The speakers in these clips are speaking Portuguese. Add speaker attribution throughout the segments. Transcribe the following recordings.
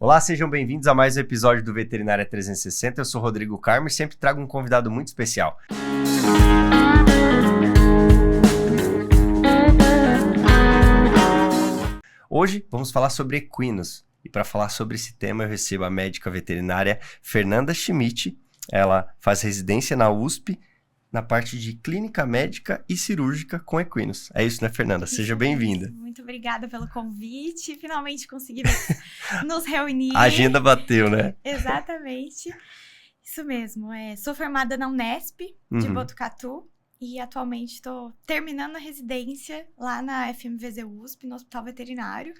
Speaker 1: Olá, sejam bem-vindos a mais um episódio do Veterinária 360. Eu sou Rodrigo Carmo e sempre trago um convidado muito especial. Hoje vamos falar sobre equinos. E para falar sobre esse tema eu recebo a médica veterinária Fernanda Schmidt. Ela faz residência na USP, na parte de clínica médica e cirúrgica com equinos. É isso, né, Fernanda? Seja bem-vinda.
Speaker 2: Muito obrigada pelo convite. Finalmente conseguimos nos reunir.
Speaker 1: A agenda bateu, né?
Speaker 2: Exatamente. Isso mesmo. Sou formada na Unesp de Botucatu e atualmente estou terminando a residência lá na FMVZ USP, no Hospital Veterinário,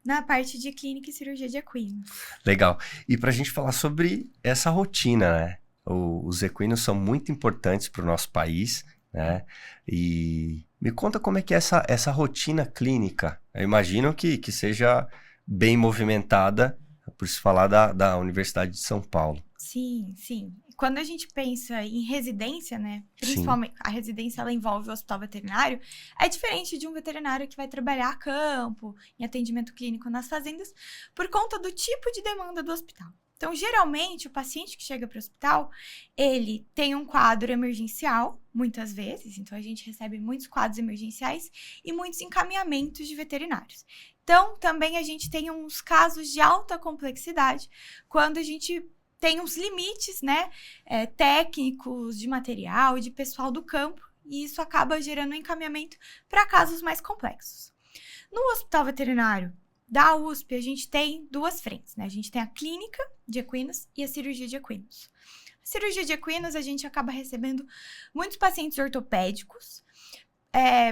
Speaker 2: na parte de clínica e cirurgia de equinos.
Speaker 1: Legal. E para a gente falar sobre essa rotina, né? Os equinos são muito importantes para o nosso país, né? E me conta como é que é essa rotina clínica. Eu imagino que seja bem movimentada, por se falar da Universidade de São Paulo.
Speaker 2: Sim, sim. Quando a gente pensa em residência, né? Principalmente a residência, ela envolve o hospital veterinário, é diferente de um veterinário que vai trabalhar a campo, em atendimento clínico nas fazendas, por conta do tipo de demanda do hospital. Então, geralmente, o paciente que chega para o hospital, ele tem um quadro emergencial, muitas vezes. Então, a gente recebe muitos quadros emergenciais e muitos encaminhamentos de veterinários. Então, também a gente tem uns casos de alta complexidade, quando a gente tem uns limites, né, técnicos, de material, de pessoal do campo, e isso acaba gerando um encaminhamento para casos mais complexos. No hospital veterinário da USP, a gente tem duas frentes, né? A gente tem a clínica de equinos e a cirurgia de equinos. A cirurgia de equinos, a gente acaba recebendo muitos pacientes ortopédicos,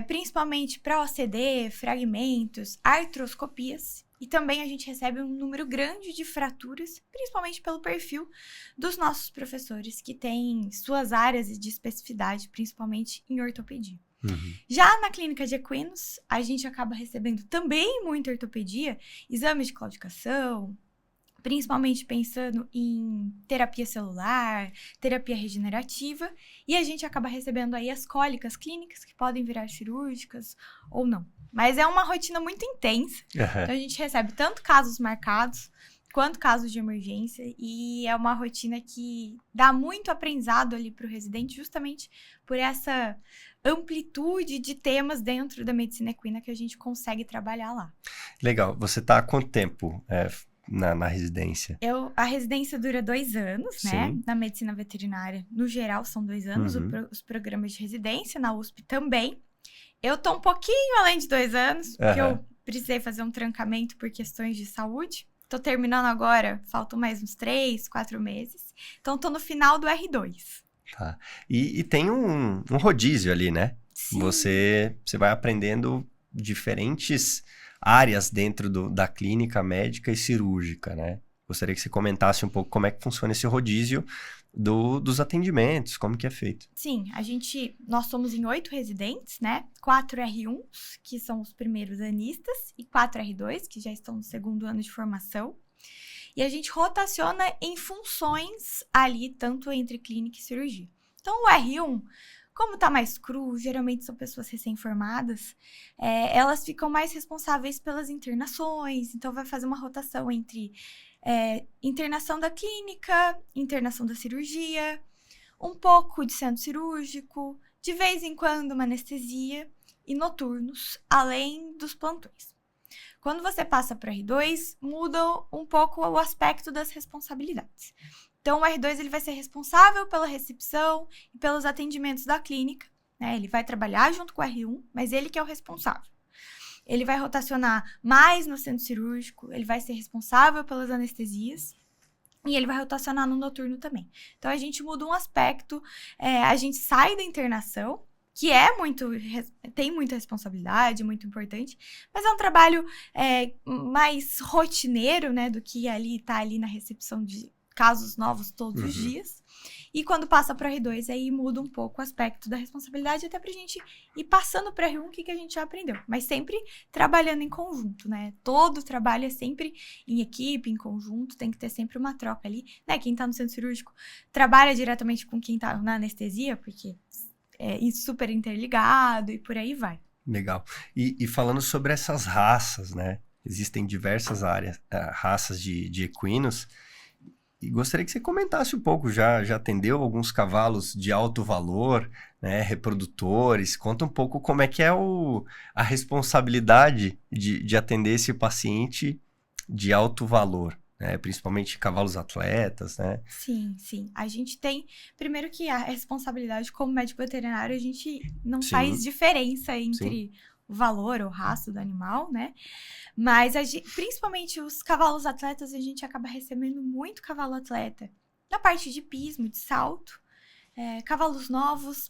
Speaker 2: principalmente para OCD, fragmentos, artroscopias, e também a gente recebe um número grande de fraturas, principalmente pelo perfil dos nossos professores, que têm suas áreas de especificidade, principalmente em ortopedia. Já na clínica de equinos, a gente acaba recebendo também muita ortopedia, exames de claudicação, principalmente pensando em terapia celular, terapia regenerativa, e a gente acaba recebendo aí as cólicas clínicas, que podem virar cirúrgicas ou não. Mas é uma rotina muito intensa, então a gente recebe tanto casos marcados, quanto casos de emergência, e é uma rotina que dá muito aprendizado ali para o residente, justamente por essa amplitude de temas dentro da medicina equina que a gente consegue trabalhar lá.
Speaker 1: Legal. Você está há quanto tempo na residência?
Speaker 2: A residência dura 2 anos, né? Na medicina veterinária, no geral, são 2 anos. Os programas de residência, na USP também. Eu tô um pouquinho além de 2 anos, porque eu precisei fazer um trancamento por questões de saúde. Tô terminando agora, faltam mais uns 3, 4 meses. Então, tô no final do R2.
Speaker 1: Tá. E tem um rodízio ali, né?
Speaker 2: Sim.
Speaker 1: Você vai aprendendo diferentes áreas dentro da clínica médica e cirúrgica, né? Gostaria que você comentasse um pouco como é que funciona esse rodízio dos atendimentos, como que é feito.
Speaker 2: Sim, nós somos em 8 residentes, né? 4 R1s, que são os primeiros anistas, e 4 R2, que já estão no segundo ano de formação. E a gente rotaciona em funções ali, tanto entre clínica e cirurgia. Então, o R1, como tá mais cru, geralmente são pessoas recém-formadas, elas ficam mais responsáveis pelas internações, então vai fazer uma rotação entre internação da clínica, internação da cirurgia, um pouco de centro cirúrgico, de vez em quando uma anestesia e noturnos, além dos plantões. Quando você passa para o R2, muda um pouco o aspecto das responsabilidades. Então, o R2 ele vai ser responsável pela recepção e pelos atendimentos da clínica, né? Ele vai trabalhar junto com o R1, mas ele que é o responsável. Ele vai rotacionar mais no centro cirúrgico, ele vai ser responsável pelas anestesias e ele vai rotacionar no noturno também. Então, a gente muda um aspecto, a gente sai da internação, que tem muita responsabilidade, muito importante, mas é um trabalho mais rotineiro, né, do que tá ali na recepção de casos novos todos os dias. E quando passa para R2, aí muda um pouco o aspecto da responsabilidade, até pra gente ir passando para R1 o que a gente já aprendeu. Mas sempre trabalhando em conjunto, né? Todo trabalho é sempre em equipe, em conjunto, tem que ter sempre uma troca ali, né? Quem tá no centro cirúrgico trabalha diretamente com quem tá na anestesia, porque super interligado e por aí vai.
Speaker 1: Legal. E falando sobre essas raças, né? existem diversas raças de equinos. E gostaria que você comentasse um pouco, já atendeu alguns cavalos de alto valor, né, reprodutores? Conta um pouco como é que é a responsabilidade de atender esse paciente de alto valor, né? Principalmente cavalos atletas, né?
Speaker 2: Sim, sim. A gente tem, primeiro que a responsabilidade como médico veterinário, a gente não
Speaker 1: Sim,
Speaker 2: faz diferença
Speaker 1: sim.
Speaker 2: entre o valor ou raça do animal, né? Mas principalmente os cavalos atletas, a gente acaba recebendo muito cavalo atleta na parte de pismo, de salto. Cavalos novos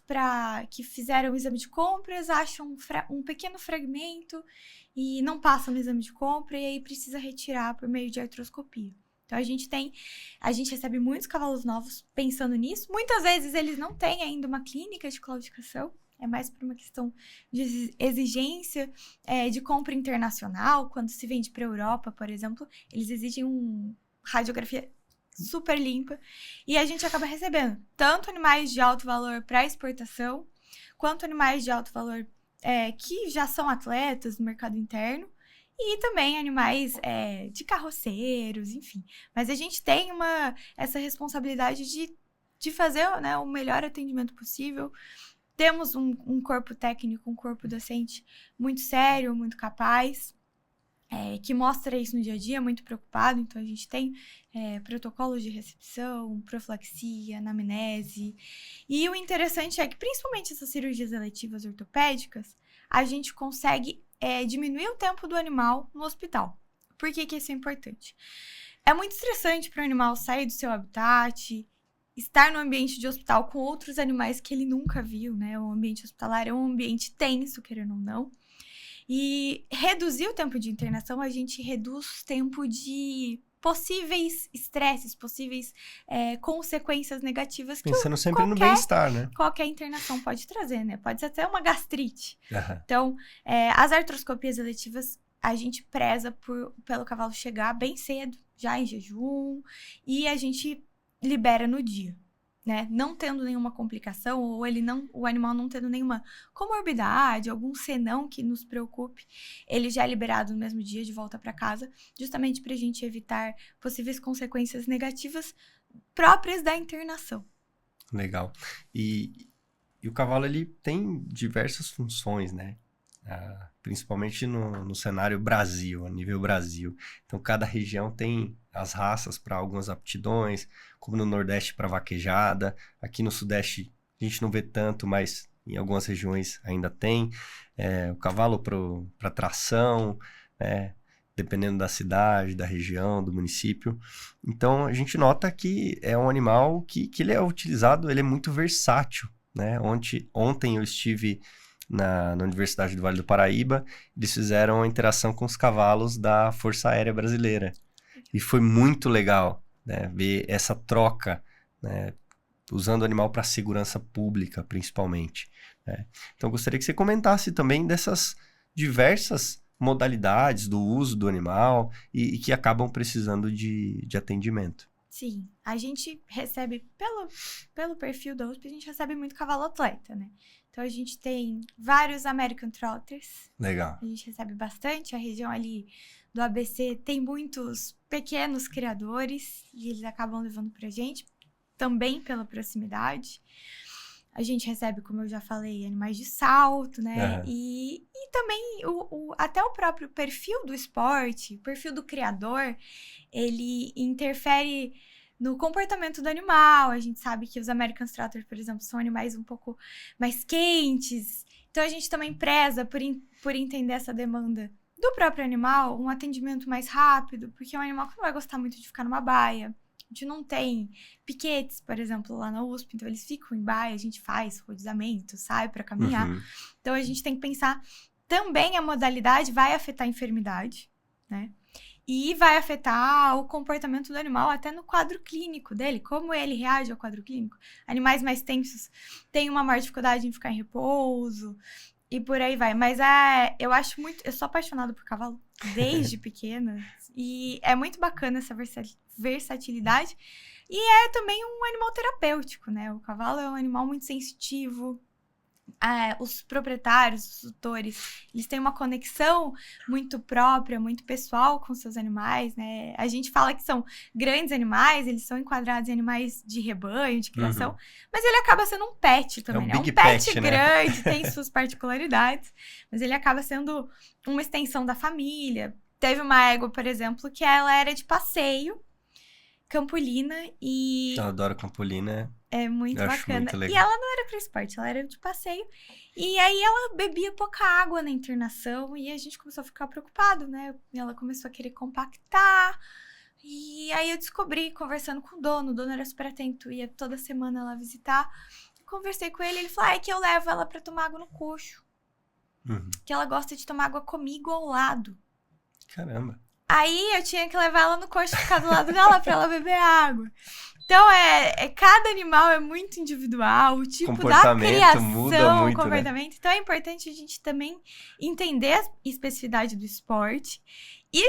Speaker 2: que fizeram o exame de compras, acham um pequeno fragmento e não passam no exame de compra e aí precisa retirar por meio de artroscopia. Então a gente recebe muitos cavalos novos pensando nisso. Muitas vezes eles não têm ainda uma clínica de claudicação. É mais por uma questão de exigência de compra internacional. Quando se vende para a Europa, por exemplo, eles exigem uma radiografia super limpa. E a gente acaba recebendo tanto animais de alto valor para exportação, quanto animais de alto valor que já são atletas no mercado interno. E também animais de carroceiros, enfim. Mas a gente tem essa responsabilidade de fazer, né, o melhor atendimento possível. Temos um corpo técnico, um corpo docente muito sério, muito capaz, que mostra isso no dia a dia, muito preocupado. Então, a gente tem protocolos de recepção, profilaxia, anamnese. E o interessante é que, principalmente essas cirurgias eletivas ortopédicas, a gente consegue diminuir o tempo do animal no hospital. Por que isso é importante? É muito estressante para o animal sair do seu habitat, estar no ambiente de hospital com outros animais que ele nunca viu, né? O ambiente hospitalar é um ambiente tenso, querendo ou não. E reduzir o tempo de internação, a gente reduz o tempo de possíveis estresses, possíveis consequências negativas que
Speaker 1: pensando sempre no bem-estar, né?
Speaker 2: Qualquer internação pode trazer, né? Pode ser até uma gastrite.
Speaker 1: Uhum.
Speaker 2: Então, as artroscopias eletivas, a gente preza pelo cavalo chegar bem cedo, já em jejum, e a gente libera no dia, né? Não tendo nenhuma complicação, ou o animal não tendo nenhuma comorbidade, algum senão que nos preocupe, ele já é liberado no mesmo dia de volta para casa, justamente para a gente evitar possíveis consequências negativas próprias da internação.
Speaker 1: Legal. E o cavalo, ele tem diversas funções, né? Principalmente no cenário Brasil, a nível Brasil. Então, cada região tem as raças para algumas aptidões, como no Nordeste para vaquejada. Aqui no Sudeste a gente não vê tanto, mas em algumas regiões ainda tem. O cavalo para tração, né? Dependendo da cidade, da região, do município. Então, a gente nota que é um animal que ele é utilizado, ele é muito versátil, né? Ontem eu estive na Universidade do Vale do Paraíba, eles fizeram a interação com os cavalos da Força Aérea Brasileira. E foi muito legal, né, ver essa troca, né, usando o animal para segurança pública, principalmente, né? Então, gostaria que você comentasse também dessas diversas modalidades do uso do animal e que acabam precisando de atendimento.
Speaker 2: Sim, a gente recebe, pelo perfil da USP, a gente recebe muito cavalo atleta, né? Então, a gente tem vários American Trotters.
Speaker 1: Legal.
Speaker 2: A gente recebe bastante. A região ali do ABC tem muitos pequenos criadores e eles acabam levando pra gente, também pela proximidade. A gente recebe, como eu já falei, animais de salto, né?
Speaker 1: Uhum.
Speaker 2: E também até o próprio perfil do esporte, o perfil do criador, ele interfere no comportamento do animal. A gente sabe que os American Trotters, por exemplo, são animais um pouco mais quentes. Então, a gente também preza por entender essa demanda do próprio animal, um atendimento mais rápido, porque é um animal que não vai gostar muito de ficar numa baia. A gente não tem piquetes, por exemplo, lá na USP, então eles ficam em baia, a gente faz rodizamento, sai para caminhar.
Speaker 1: Uhum.
Speaker 2: Então, a gente tem que pensar também a modalidade vai afetar a enfermidade, né? E vai afetar o comportamento do animal até no quadro clínico dele, como ele reage ao quadro clínico. Animais mais tensos têm uma maior dificuldade em ficar em repouso e por aí vai. Mas eu sou apaixonada por cavalo desde pequena e é muito bacana essa versatilidade. E é também um animal terapêutico, né? O cavalo é um animal muito sensitivo, os proprietários, os tutores, eles têm uma conexão muito própria, muito pessoal com seus animais, né? A gente fala que são grandes animais, eles são enquadrados em animais de rebanho, de criação, mas ele acaba sendo um pet também, né?
Speaker 1: Big
Speaker 2: Um pet
Speaker 1: né?
Speaker 2: grande, tem suas particularidades, mas ele acaba sendo uma extensão da família. Teve uma égua, por exemplo, que ela era de passeio, campolina, e...
Speaker 1: Eu adoro campolina.
Speaker 2: É muito
Speaker 1: eu acho
Speaker 2: bacana.
Speaker 1: muito legal.
Speaker 2: E ela não era pra esporte, ela era de passeio. E aí ela bebia pouca água na internação e a gente começou a ficar preocupado, né? E ela começou a querer compactar. E aí eu descobri, conversando com o dono era super atento, ia toda semana lá visitar. Conversei com ele, ele falou, é que eu levo ela pra tomar água no coxo. Que ela gosta de tomar água comigo ao lado.
Speaker 1: Caramba.
Speaker 2: Aí eu tinha que levar ela no coxo e ficar do lado dela pra ela beber água. Então, cada animal é muito individual, o tipo da criação,
Speaker 1: muda muito,
Speaker 2: o comportamento. Né? Então, é importante a gente também entender a especificidade do esporte e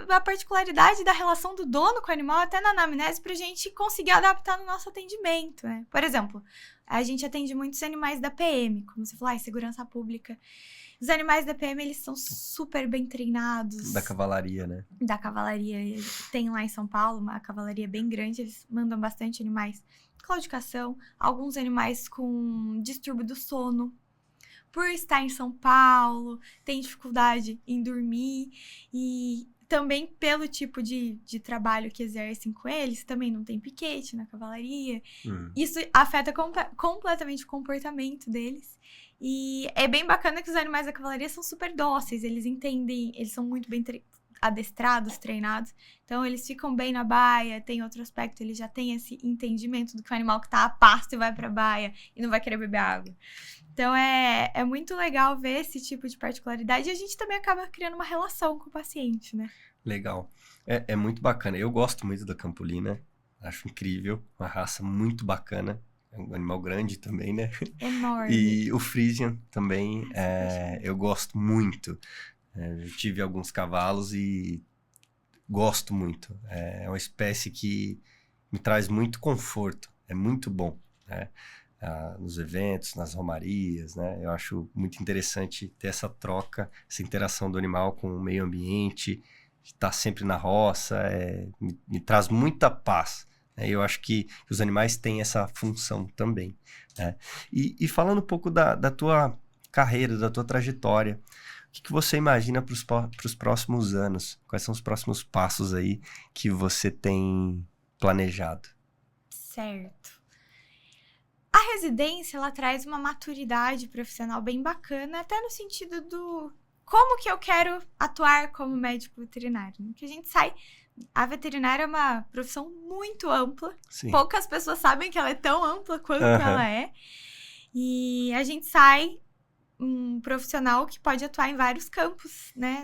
Speaker 2: a particularidade da relação do dono com o animal, até na anamnese, pra gente conseguir adaptar no nosso atendimento, né? Por exemplo, a gente atende muitos animais da PM, como você falou, segurança pública. Os animais da PM, eles são super bem treinados.
Speaker 1: Da cavalaria, né?
Speaker 2: Da cavalaria. Tem lá em São Paulo uma cavalaria bem grande. Eles mandam bastante animais com claudicação. Alguns animais com distúrbio do sono. Por estar em São Paulo, tem dificuldade em dormir. E também pelo tipo de trabalho que exercem com eles, também não tem piquete na cavalaria. Isso afeta completamente o comportamento deles. E é bem bacana que os animais da cavalaria são super dóceis, eles entendem, eles são muito bem adestrados, treinados, então eles ficam bem na baia. Tem outro aspecto, eles já têm esse entendimento do que o animal que tá a pasto e vai pra baia e não vai querer beber água. Então é muito legal ver esse tipo de particularidade e a gente também acaba criando uma relação com o paciente, né?
Speaker 1: Legal. É muito bacana, eu gosto muito da campolina, acho incrível, uma raça muito bacana. É um animal grande também, né?
Speaker 2: Enorme.
Speaker 1: E o Friesian também, eu gosto muito. Eu tive alguns cavalos e gosto muito. É uma espécie que me traz muito conforto. É muito bom, né? Nos eventos, nas romarias, né? Eu acho muito interessante ter essa troca, essa interação do animal com o meio ambiente, estar sempre na roça, me traz muita paz. Eu acho que os animais têm essa função também. Né? E falando um pouco da tua carreira, da tua trajetória, o que você imagina para os próximos anos? Quais são os próximos passos aí que você tem planejado?
Speaker 2: Certo. A residência, ela traz uma maturidade profissional bem bacana, até no sentido do como que eu quero atuar como médico veterinário. Que a gente sai... A veterinária é uma profissão muito ampla. Sim. Poucas pessoas sabem que ela é tão ampla quanto ela é. E a gente sai um profissional que pode atuar em vários campos, né,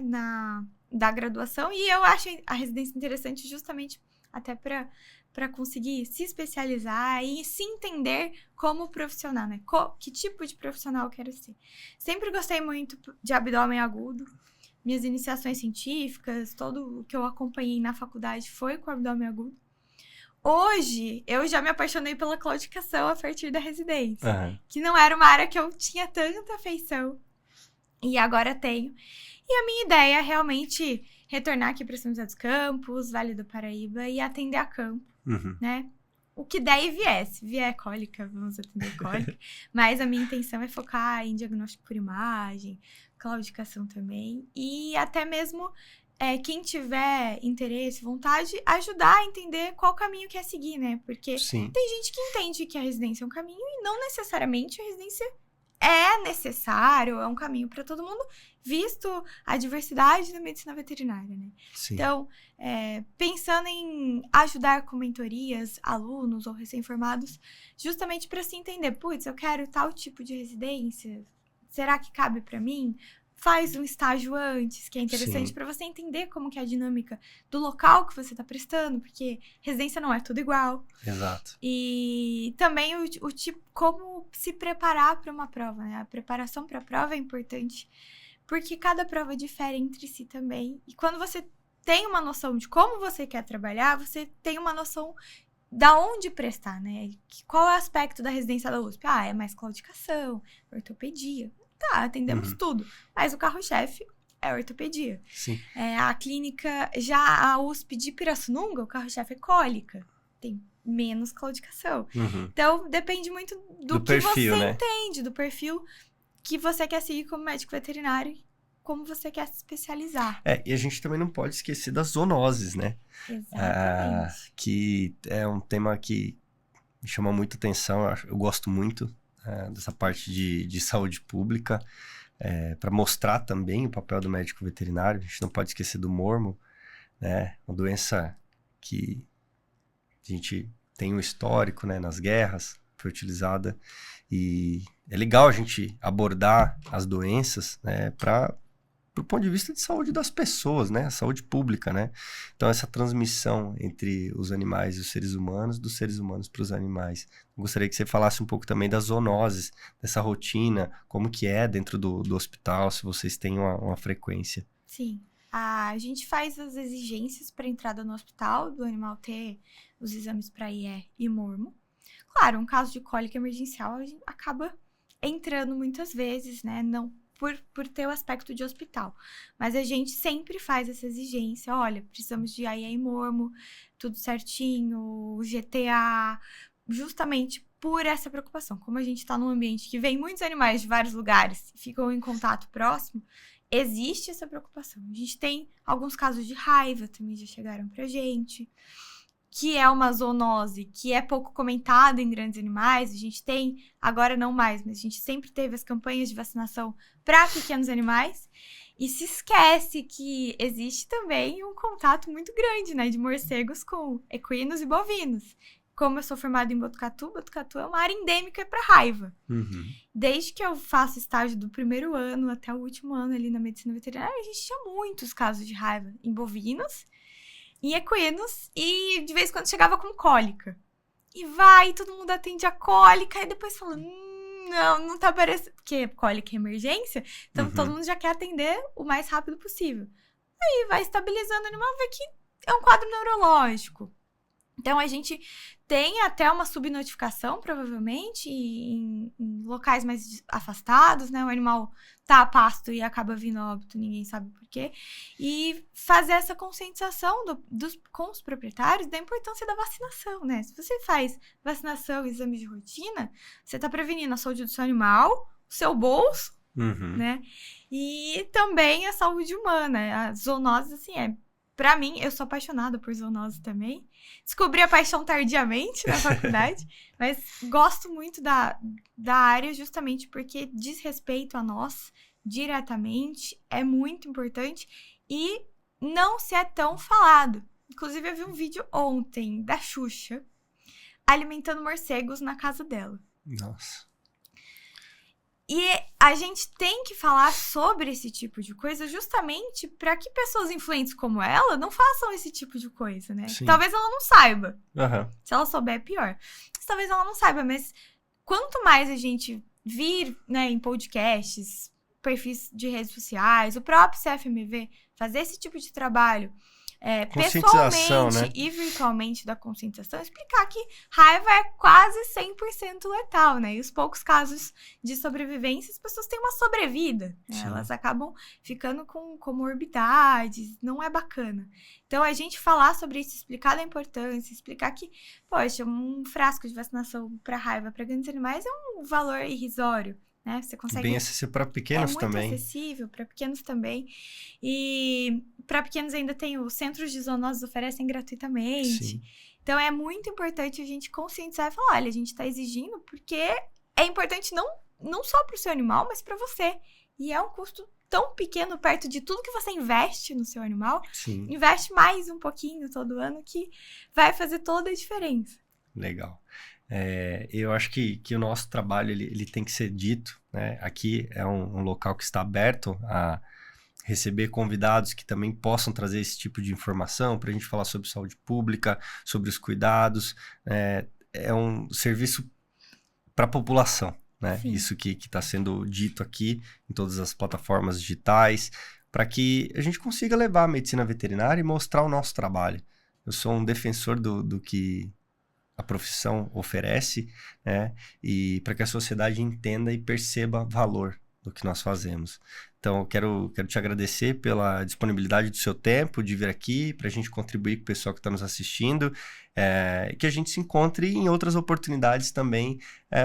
Speaker 2: da graduação. E eu acho a residência interessante justamente até para conseguir se especializar e se entender como profissional, né? Que tipo de profissional eu quero ser. Sempre gostei muito de abdômen agudo. Minhas iniciações científicas, todo o que eu acompanhei na faculdade foi com o abdômen agudo. Hoje, eu já me apaixonei pela claudicação a partir da residência, que não era uma área que eu tinha tanta afeição, e agora tenho. E a minha ideia é realmente retornar aqui para São José dos Campos, Vale do Paraíba, e atender a campo, né? O que der e vier. Se vier cólica, vamos atender cólica. Mas a minha intenção é focar em diagnóstico por imagem, claudicação também. E até mesmo quem tiver interesse, vontade, ajudar a entender qual caminho quer seguir, né? Porque tem gente que entende que a residência é um caminho e não necessariamente a residência é necessário, é um caminho para todo mundo, visto a diversidade da medicina veterinária, né? Sim. Então, pensando em ajudar com mentorias, alunos ou recém-formados, justamente para se entender, putz, eu quero tal tipo de residência, será que cabe para mim? Faz um estágio antes, que é interessante para você entender como que é a dinâmica do local que você está prestando, porque residência não é tudo igual.
Speaker 1: Exato.
Speaker 2: E também o tipo, como se preparar para uma prova, né? A preparação para a prova é importante, porque cada prova difere entre si também. E quando você tem uma noção de como você quer trabalhar, você tem uma noção da onde prestar, né? Qual é o aspecto da residência da USP? É mais claudicação, ortopedia. Tá, atendemos tudo. Mas o carro-chefe é ortopedia.
Speaker 1: Sim.
Speaker 2: A clínica, já a USP de Pirassununga, o carro-chefe é cólica. Tem menos claudicação. Então, depende muito do que perfil, você entende, do perfil que você quer seguir como médico veterinário, como você quer se especializar.
Speaker 1: E a gente também não pode esquecer das zoonoses, né?
Speaker 2: Exatamente.
Speaker 1: Que é um tema que me chama muita atenção. Eu gosto muito dessa parte de saúde pública, para mostrar também o papel do médico veterinário. A gente não pode esquecer do mormo, né? Uma doença que a gente tem um histórico, né, nas guerras, foi utilizada. E é legal a gente abordar as doenças, né, do ponto de vista de saúde das pessoas, né? Saúde pública, né? Então, essa transmissão entre os animais e os seres humanos, dos seres humanos para os animais. Eu gostaria que você falasse um pouco também das zoonoses, dessa rotina, como que é dentro do hospital, se vocês têm uma frequência.
Speaker 2: Sim. A gente faz as exigências para entrada no hospital, do animal ter os exames para IE e mormo. Claro, um caso de cólica emergencial, a gente acaba entrando muitas vezes, né? Não por ter o aspecto de hospital. Mas a gente sempre faz essa exigência. Olha, precisamos de IE e mormo, tudo certinho, GTA, justamente por essa preocupação. Como a gente está num ambiente que vem muitos animais de vários lugares e ficam em contato próximo, existe essa preocupação. A gente tem alguns casos de raiva também já chegaram pra gente, que é uma zoonose que é pouco comentada em grandes animais. A gente tem, agora não mais, mas a gente sempre teve as campanhas de vacinação para pequenos animais. E se esquece que existe também um contato muito grande, né, de morcegos com equinos e bovinos. Como eu sou formada em Botucatu, Botucatu é uma área endêmica para raiva. Desde que eu faço estágio do primeiro ano até o último ano ali na medicina veterinária, a gente tinha muitos casos de raiva em bovinos, em equinos, e de vez em quando chegava com cólica. E todo mundo atende a cólica, e depois fala, não tá parecendo, porque cólica é emergência, então todo mundo já quer atender o mais rápido possível. Aí vai estabilizando o animal, vê que é um quadro neurológico. Então, a gente tem até uma subnotificação, provavelmente, em locais mais afastados, né? O animal tá a pasto e acaba vindo a óbito, ninguém sabe por quê. E fazer essa conscientização com os proprietários da importância da vacinação, né? Se você faz vacinação e exame de rotina, você tá prevenindo a saúde do seu animal, o seu bolso, né? E também a saúde humana. A zoonose, assim, pra mim, eu sou apaixonada por zoonose também. Descobri a paixão tardiamente na faculdade, mas gosto muito da área justamente porque diz respeito a nós diretamente, é muito importante e não se é tão falado. Inclusive, eu vi um vídeo ontem da Xuxa alimentando morcegos na casa dela.
Speaker 1: Nossa.
Speaker 2: E a gente tem que falar sobre esse tipo de coisa justamente para que pessoas influentes como ela não façam esse tipo de coisa, né?
Speaker 1: Sim.
Speaker 2: Talvez ela não saiba. Se ela souber, é pior. Mas talvez ela não saiba, mas quanto mais a gente vir, né, em podcasts, perfis de redes sociais, o próprio CFMV fazer esse tipo de trabalho pessoalmente, né, e virtualmente da conscientização, explicar que raiva é quase 100% letal, né? E os poucos casos de sobrevivência, as pessoas têm uma sobrevida, né? Elas acabam ficando com comorbidades, não é bacana. Então, a gente falar sobre isso, explicar a importância, explicar que, poxa, um frasco de vacinação para raiva para grandes animais é um valor irrisório, né? Você consegue...
Speaker 1: Bem acessível para pequenos também.
Speaker 2: É muito acessível para pequenos também. E para pequenos ainda tem os centros de zoonoses oferecem gratuitamente.
Speaker 1: Sim.
Speaker 2: Então, é muito importante a gente conscientizar e falar, olha, a gente está exigindo porque é importante não só para o seu animal, mas para você. E é um custo tão pequeno perto de tudo que você investe no seu animal.
Speaker 1: Sim.
Speaker 2: Investe mais um pouquinho todo ano que vai fazer toda a diferença.
Speaker 1: Legal. Eu acho que o nosso trabalho ele tem que ser dito, né? Aqui é um local que está aberto a receber convidados que também possam trazer esse tipo de informação para a gente falar sobre saúde pública, sobre os cuidados. É um serviço para a população, né?
Speaker 2: Sim.
Speaker 1: Isso que está sendo dito aqui em todas as plataformas digitais, para que a gente consiga levar a medicina veterinária e mostrar o nosso trabalho. Eu sou um defensor do que a profissão oferece, né? E para que a sociedade entenda e perceba valor do que nós fazemos. Então, eu quero te agradecer pela disponibilidade do seu tempo de vir aqui, para a gente contribuir com o pessoal que está nos assistindo, e que a gente se encontre em outras oportunidades também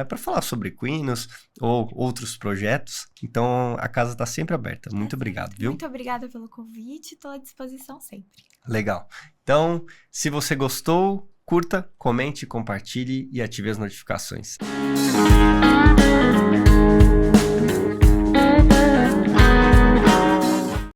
Speaker 1: para falar sobre equinos ou outros projetos. Então, a casa está sempre aberta. Muito obrigado, viu?
Speaker 2: Muito obrigada pelo convite, estou à disposição sempre.
Speaker 1: Legal. Então, se você gostou, curta, comente, compartilhe e ative as notificações.